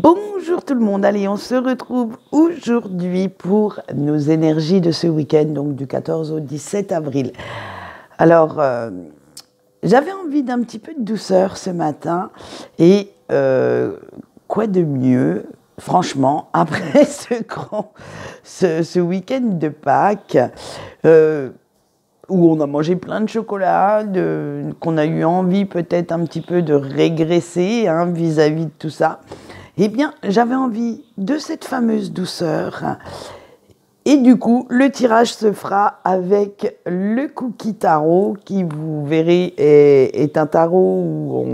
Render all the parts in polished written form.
Bonjour tout le monde, allez on se retrouve aujourd'hui pour nos énergies de ce week-end, donc du 14 au 17 avril. Alors, j'avais envie d'un petit peu de douceur ce matin et quoi de mieux, franchement, après ce week-end de Pâques, où on a mangé plein de chocolat, qu'on a eu envie peut-être un petit peu de régresser vis-à-vis de tout ça. Eh bien, j'avais envie de cette fameuse douceur. Et du coup, le tirage se fera avec le cookie tarot, qui, vous verrez, est un tarot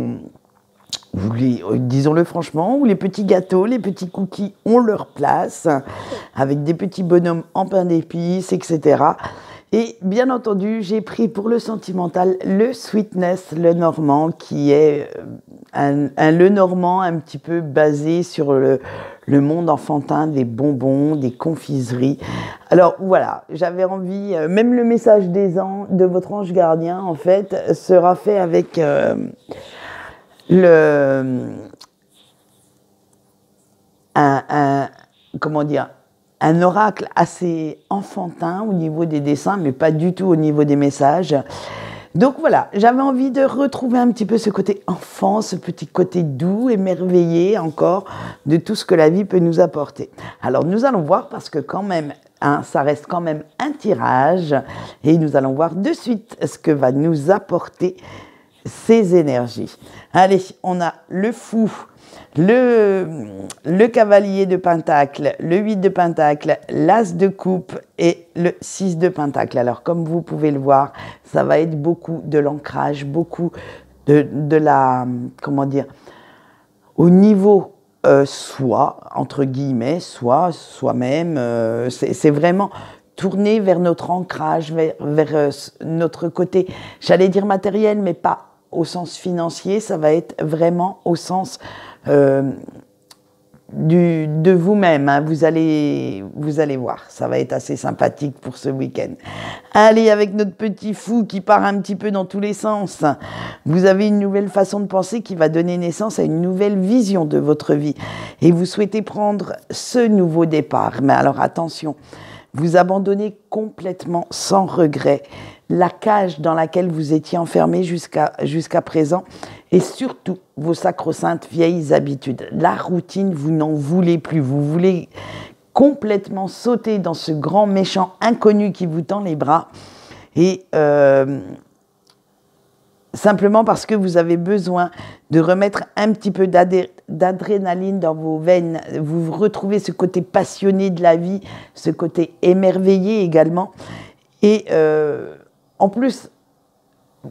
où disons-le franchement, où les petits gâteaux, les petits cookies ont leur place, avec des petits bonhommes en pain d'épices, etc. Et bien entendu, j'ai pris pour le sentimental le Sweetness Lenormand, qui est un Lenormand un petit peu basé sur le monde enfantin des bonbons, des confiseries. Alors voilà, j'avais envie, même le message de votre ange gardien, en fait, sera fait avec comment dire, un oracle assez enfantin au niveau des dessins, mais pas du tout au niveau des messages. Donc voilà, j'avais envie de retrouver un petit peu ce côté enfant, ce petit côté doux, émerveillé encore de tout ce que la vie peut nous apporter. Alors nous allons voir, parce que quand même, ça reste quand même un tirage, et nous allons voir de suite ce que va nous apporter ces énergies. Allez, on a le fou, le cavalier de pentacle, le 8 de pentacle, l'as de coupe et le 6 de pentacle. Alors, comme vous pouvez le voir, ça va être beaucoup de l'ancrage, beaucoup de la, comment dire, au niveau soi, entre guillemets, soi-même, c'est vraiment tourner vers notre ancrage, vers notre côté, j'allais dire matériel, mais pas au sens financier, ça va être vraiment au sens de vous-même, hein. Vous allez voir, ça va être assez sympathique pour ce week-end. Allez, avec notre petit fou qui part un petit peu dans tous les sens, vous avez une nouvelle façon de penser qui va donner naissance à une nouvelle vision de votre vie. Et vous souhaitez prendre ce nouveau départ. Mais alors attention, vous abandonnez complètement sans regret la cage dans laquelle vous étiez enfermé jusqu'à présent, et surtout vos sacro-saintes vieilles habitudes. La routine, vous n'en voulez plus. Vous voulez complètement sauter dans ce grand méchant inconnu qui vous tend les bras, et simplement parce que vous avez besoin de remettre un petit peu d'adrénaline dans vos veines. Vous retrouvez ce côté passionné de la vie, ce côté émerveillé également. Et en plus,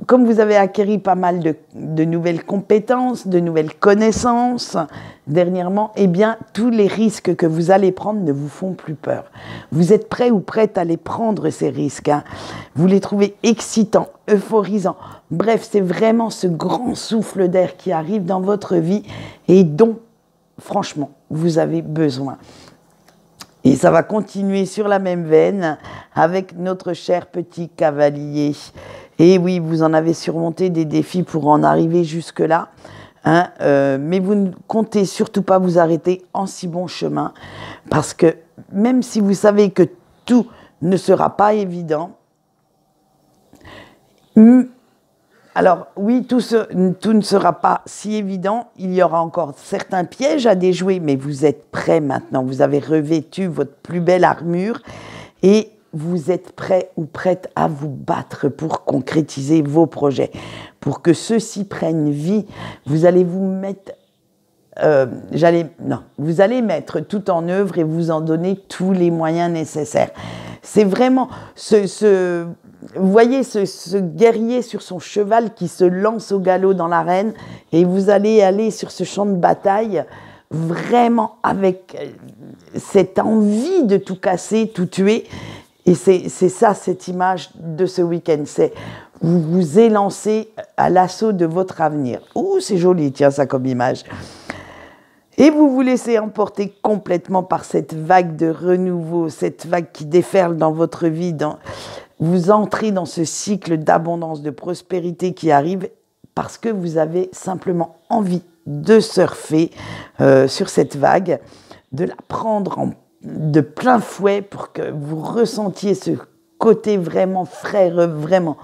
comme vous avez acquis pas mal de nouvelles compétences, de nouvelles connaissances dernièrement, eh bien, tous les risques que vous allez prendre ne vous font plus peur. Vous êtes prêt ou prête à les prendre, ces risques, hein. Vous les trouvez excitants, euphorisants. Bref, c'est vraiment ce grand souffle d'air qui arrive dans votre vie et dont, franchement, vous avez besoin. Et ça va continuer sur la même veine avec notre cher petit cavalier. Et oui, vous en avez surmonté des défis pour en arriver jusque-là, hein, mais vous ne comptez surtout pas vous arrêter en si bon chemin, parce que même si vous savez que tout ne sera pas évident, alors oui, tout ne sera pas si évident, il y aura encore certains pièges à déjouer, mais vous êtes prêts maintenant, vous avez revêtu votre plus belle armure et vous êtes prêts ou prêtes à vous battre pour concrétiser vos projets. Pour que ceux-ci prennent vie, vous allez vous mettre... vous allez mettre tout en œuvre et vous en donner tous les moyens nécessaires. C'est vraiment vous voyez ce guerrier sur son cheval qui se lance au galop dans l'arène, et vous allez aller sur ce champ de bataille vraiment avec cette envie de tout casser, tout tuer. Et c'est ça, cette image de ce week-end. C'est vous vous élancez à l'assaut de votre avenir. Ouh, c'est joli, tiens, ça comme image. Et vous vous laissez emporter complètement par cette vague de renouveau, cette vague qui déferle dans votre vie. Vous entrez dans ce cycle d'abondance, de prospérité qui arrive parce que vous avez simplement envie de surfer sur cette vague, de la prendre de plein fouet pour que vous ressentiez ce côté vraiment frais, vraiment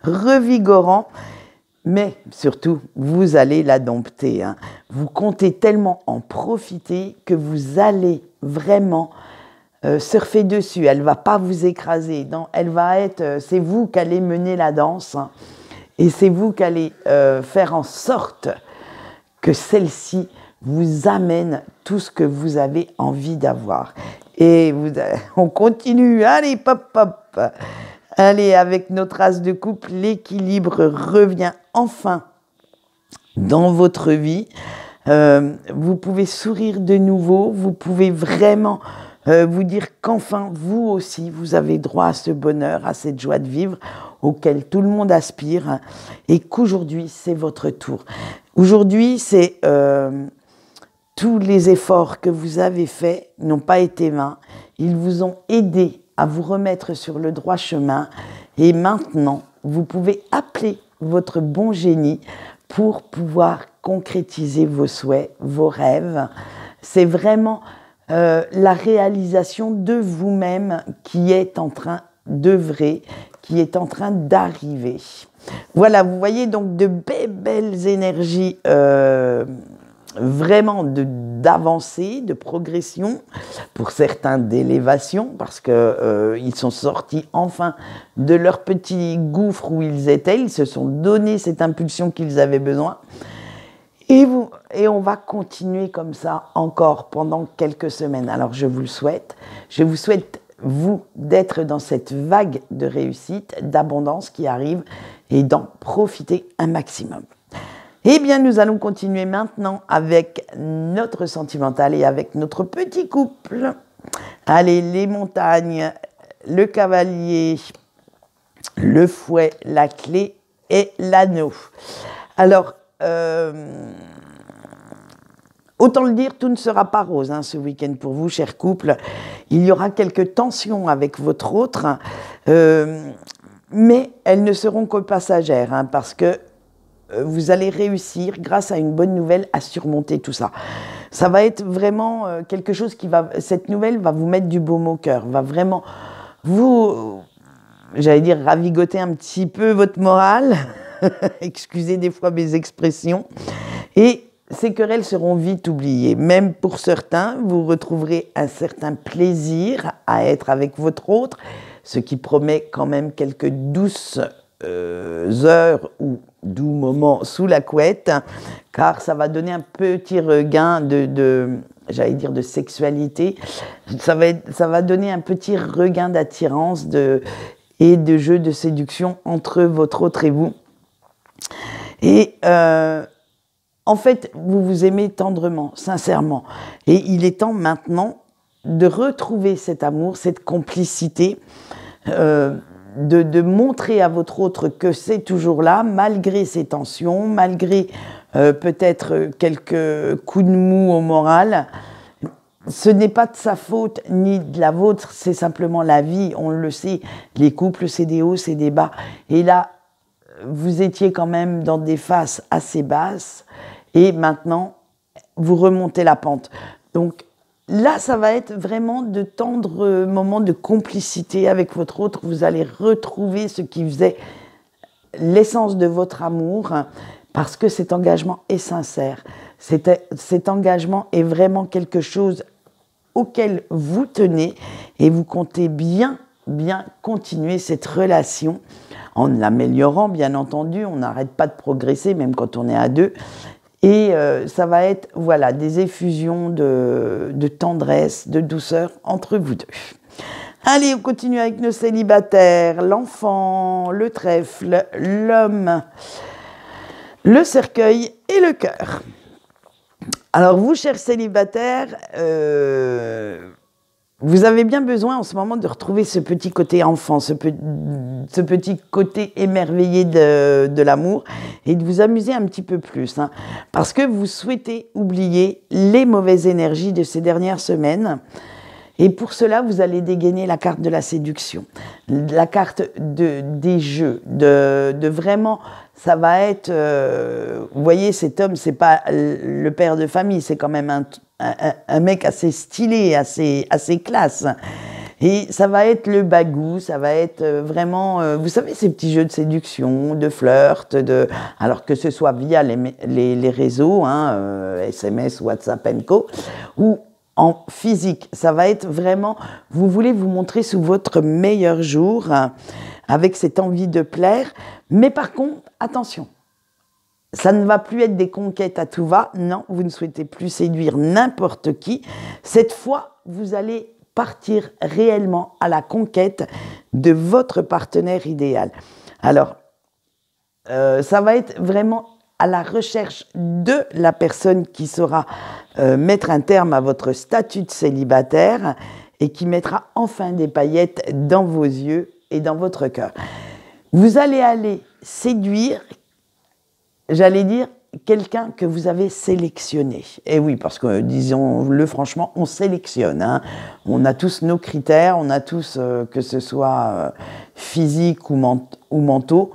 revigorant. Mais surtout, vous allez la dompter, hein. Vous comptez tellement en profiter que vous allez vraiment surfer dessus. Elle ne va pas vous écraser. Non, elle va être, c'est vous qui allez mener la danse, hein, et c'est vous qui allez faire en sorte que celle-ci vous amène tout ce que vous avez envie d'avoir. Et on continue. Allez, pop, pop. Allez, avec notre as de coupe, l'équilibre revient enfin dans votre vie. Vous pouvez sourire de nouveau. Vous pouvez vraiment vous dire qu'enfin, vous aussi, vous avez droit à ce bonheur, à cette joie de vivre auquel tout le monde aspire, hein, et qu'aujourd'hui, c'est votre tour. Aujourd'hui, c'est tous les efforts que vous avez faits n'ont pas été vains. Ils vous ont aidé à vous remettre sur le droit chemin. Et maintenant, vous pouvez appeler votre bon génie pour pouvoir concrétiser vos souhaits, vos rêves. C'est vraiment la réalisation de vous-même qui est en train d'œuvrer, qui est en train d'arriver. Voilà, vous voyez donc de belles énergies vraiment d'avancée, de progression, pour certains d'élévation, parce qu'ils sont sortis enfin de leur petit gouffre où ils étaient, ils se sont donné cette impulsion qu'ils avaient besoin. Et on va continuer comme ça encore pendant quelques semaines. Alors je vous le souhaite, vous, d'être dans cette vague de réussite, d'abondance qui arrive et d'en profiter un maximum. Eh bien, nous allons continuer maintenant avec notre sentimental et avec notre petit couple. Allez, les montagnes, le cavalier, le fouet, la clé et l'anneau. Alors, autant le dire, tout ne sera pas rose, hein, ce week-end pour vous, chers couples. Il y aura quelques tensions avec votre autre, mais elles ne seront que passagères, hein, parce que vous allez réussir, grâce à une bonne nouvelle, à surmonter tout ça. Ça va être vraiment quelque chose cette nouvelle va vous mettre du baume au cœur, va vraiment vous, j'allais dire, ravigoter un petit peu votre morale, excusez des fois mes expressions, et ces querelles seront vite oubliées. Même pour certains, vous retrouverez un certain plaisir à être avec votre autre, ce qui promet quand même quelques douces heures ou doux moments sous la couette, car ça va donner un petit regain j'allais dire de sexualité, ça va donner un petit regain d'attirance et de jeu de séduction entre votre autre et vous. Et en fait, vous vous aimez tendrement, sincèrement. Et il est temps maintenant de retrouver cet amour, cette complicité, de montrer à votre autre que c'est toujours là, malgré ces tensions, malgré peut-être quelques coups de mou au moral. Ce n'est pas de sa faute ni de la vôtre, c'est simplement la vie, on le sait. Les couples, c'est des hauts, c'est des bas. Et là, vous étiez quand même dans des phases assez basses, et maintenant, vous remontez la pente. Donc, là, ça va être vraiment de tendres moments de complicité avec votre autre. Vous allez retrouver ce qui faisait l'essence de votre amour, parce que cet engagement est sincère. Cet engagement est vraiment quelque chose auquel vous tenez et vous comptez bien continuer cette relation en l'améliorant, bien entendu. On n'arrête pas de progresser, même quand on est à deux. Et ça va être, voilà, des effusions de tendresse, de douceur entre vous deux. Allez, on continue avec nos célibataires, l'enfant, le trèfle, l'homme, le cercueil et le cœur. Alors vous, chers célibataires, vous avez bien besoin en ce moment de retrouver ce petit côté enfant, ce petit côté émerveillé de l'amour et de vous amuser un petit peu plus, hein, parce que vous souhaitez oublier les mauvaises énergies de ces dernières semaines Et pour cela, vous allez dégainer la carte de la séduction, la carte des jeux, de vraiment, ça va être, vous voyez, cet homme, c'est pas le père de famille, c'est quand même un mec assez stylé, assez classe. Et ça va être le bagou, ça va être vraiment, vous savez, ces petits jeux de séduction, de flirt, alors que ce soit via les réseaux, hein, SMS, WhatsApp, Co, ou en physique. Ça va être vraiment, vous voulez vous montrer sous votre meilleur jour, hein, avec cette envie de plaire. Mais par contre, attention, ça ne va plus être des conquêtes à tout va. Non, vous ne souhaitez plus séduire n'importe qui. Cette fois, vous allez partir réellement à la conquête de votre partenaire idéal. Alors, ça va être vraiment à la recherche de la personne qui saura mettre un terme à votre statut de célibataire et qui mettra enfin des paillettes dans vos yeux et dans votre cœur. Vous allez aller séduire, j'allais dire, quelqu'un que vous avez sélectionné. Et oui, parce que, disons-le franchement, on sélectionne. Hein. On a tous nos critères, on a tous, que ce soit physique ou mentaux.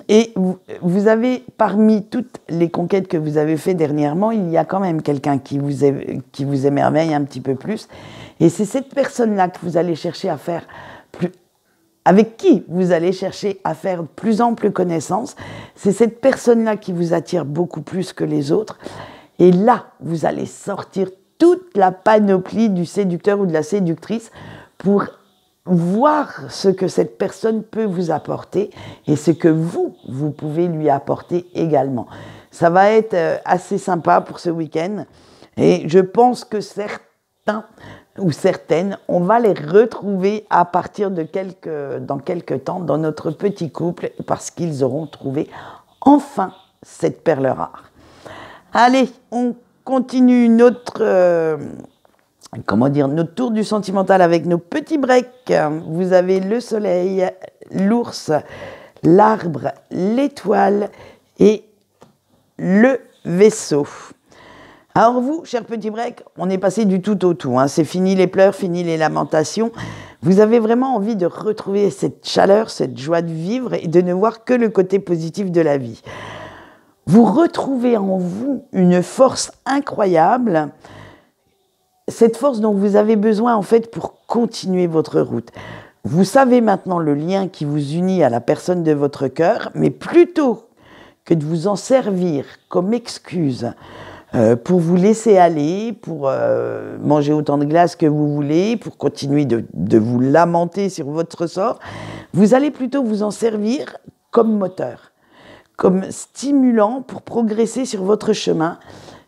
Et vous avez, parmi toutes les conquêtes que vous avez faites dernièrement, il y a quand même quelqu'un qui vous émerveille un petit peu plus. Et c'est cette personne-là que vous allez chercher à faire avec qui vous allez chercher à faire plus ample connaissance. C'est cette personne-là qui vous attire beaucoup plus que les autres. Et là, vous allez sortir toute la panoplie du séducteur ou de la séductrice pour voir ce que cette personne peut vous apporter et ce que vous pouvez lui apporter également. Ça va être assez sympa pour ce week-end. Et je pense que certains ou certaines, on va les retrouver à partir de dans quelques temps dans notre petit couple parce qu'ils auront trouvé enfin cette perle rare. Allez, on continue notre tour du sentimental avec nos petits breaks. Vous avez le soleil, l'ours, l'arbre, l'étoile et le vaisseau. Alors vous, chers petits breaks, on est passé du tout au tout. Hein. C'est fini les pleurs, fini les lamentations. Vous avez vraiment envie de retrouver cette chaleur, cette joie de vivre et de ne voir que le côté positif de la vie. Vous retrouvez en vous une force incroyable, cette force dont vous avez besoin en fait pour continuer votre route. Vous savez maintenant le lien qui vous unit à la personne de votre cœur, mais plutôt que de vous en servir comme excuse pour vous laisser aller, pour manger autant de glace que vous voulez, pour continuer de vous lamenter sur votre sort, vous allez plutôt vous en servir comme moteur, comme stimulant pour progresser sur votre chemin.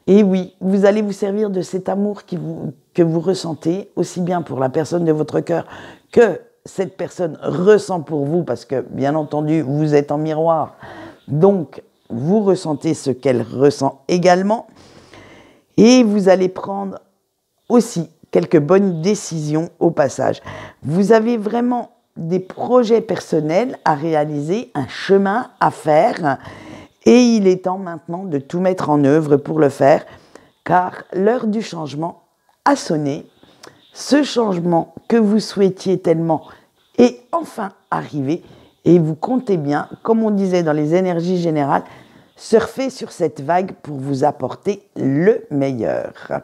Et oui, vous allez vous servir de cet amour que vous ressentez, aussi bien pour la personne de votre cœur que cette personne ressent pour vous, parce que, bien entendu, vous êtes en miroir. Donc, vous ressentez ce qu'elle ressent également. Et vous allez prendre aussi quelques bonnes décisions au passage. Vous avez vraiment des projets personnels à réaliser, un chemin à faire. Et il est temps maintenant de tout mettre en œuvre pour le faire, car l'heure du changement a sonné. Ce changement que vous souhaitiez tellement est enfin arrivé. Et vous comptez bien, comme on disait dans les énergies générales, surfer sur cette vague pour vous apporter le meilleur.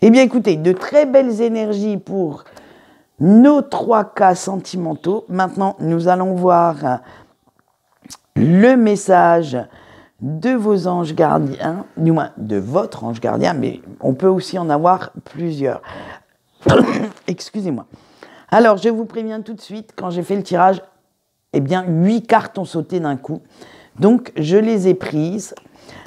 Eh bien écoutez, de très belles énergies pour nos 3 cas sentimentaux. Maintenant, nous allons voir le message de vos anges gardiens, du moins de votre ange gardien, mais on peut aussi en avoir plusieurs. Excusez-moi. Alors, je vous préviens tout de suite, quand j'ai fait le tirage, eh bien, 8 cartes ont sauté d'un coup. Donc, je les ai prises.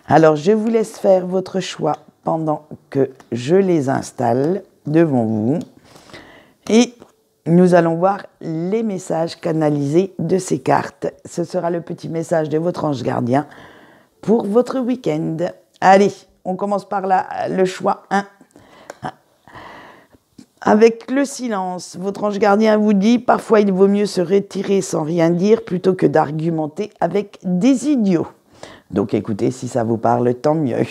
Alors, je vous laisse faire votre choix pendant que je les installe devant vous. Et nous allons voir les messages canalisés de ces cartes. Ce sera le petit message de votre ange gardien pour votre week-end. Allez, on commence par le choix 1. Avec le silence, votre ange gardien vous dit « Parfois, il vaut mieux se retirer sans rien dire plutôt que d'argumenter avec des idiots. » Donc écoutez, si ça vous parle, tant mieux.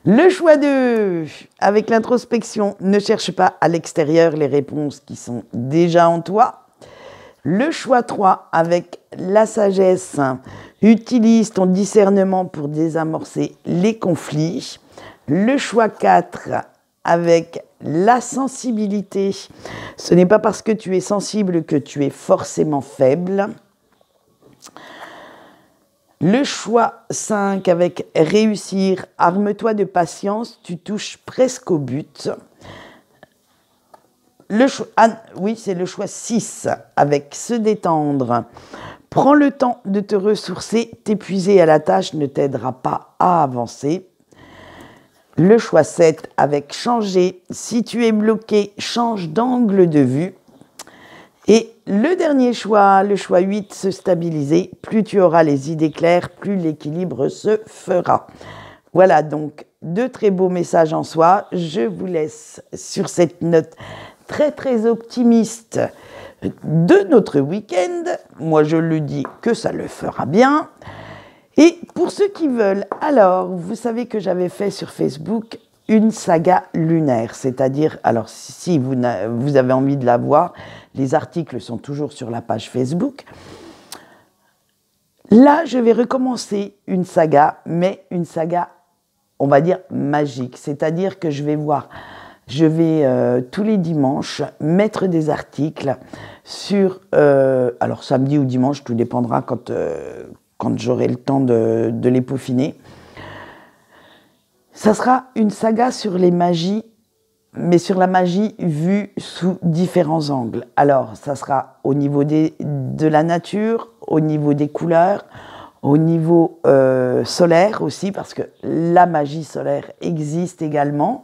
Le choix 2, avec l'introspection, ne cherche pas à l'extérieur les réponses qui sont déjà en toi. Le choix 3, avec la sagesse, utilise ton discernement pour désamorcer les conflits. Le choix 4, avec la sensibilité, ce n'est pas parce que tu es sensible que tu es forcément faible. Le choix 5 avec réussir, arme-toi de patience, tu touches presque au but. C'est le choix 6 avec se détendre. Prends le temps de te ressourcer, t'épuiser à la tâche ne t'aidera pas à avancer. Le choix 7 avec changer, si tu es bloqué, change d'angle de vue. Et le dernier choix, le choix 8, se stabiliser. Plus tu auras les idées claires, plus l'équilibre se fera. Voilà donc 2 très beaux messages en soi. Je vous laisse sur cette note très très optimiste de notre week-end. Moi je le dis que ça le fera bien. Et pour ceux qui veulent, alors vous savez que j'avais fait sur Facebook une saga lunaire, c'est-à-dire, alors si vous avez envie de la voir, les articles sont toujours sur la page Facebook. Là, je vais recommencer une saga, mais une saga, on va dire, magique. C'est-à-dire que je vais tous les dimanches mettre des articles sur, alors samedi ou dimanche, tout dépendra quand j'aurai le temps de les peaufiner. Ça sera une saga sur les magies, mais sur la magie vue sous différents angles. Alors, ça sera au niveau de la nature, au niveau des couleurs, au niveau solaire aussi, parce que la magie solaire existe également,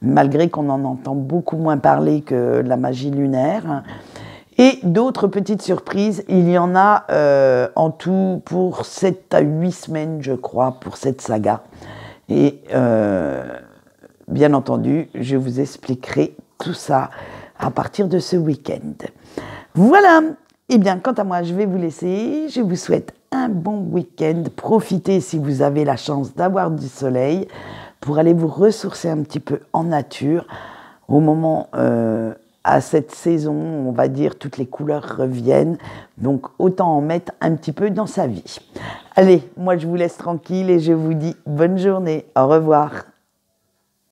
malgré qu'on en entend beaucoup moins parler que la magie lunaire. Et d'autres petites surprises, il y en a en tout pour 7 à 8 semaines, je crois, pour cette saga. Et bien entendu, je vous expliquerai tout ça à partir de ce week-end. Voilà, et bien quant à moi, je vais vous laisser. Je vous souhaite un bon week-end. Profitez si vous avez la chance d'avoir du soleil pour aller vous ressourcer un petit peu en nature. Au moment, à cette saison, on va dire, toutes les couleurs reviennent. Donc autant en mettre un petit peu dans sa vie. Allez, moi je vous laisse tranquille et je vous dis bonne journée. Au revoir.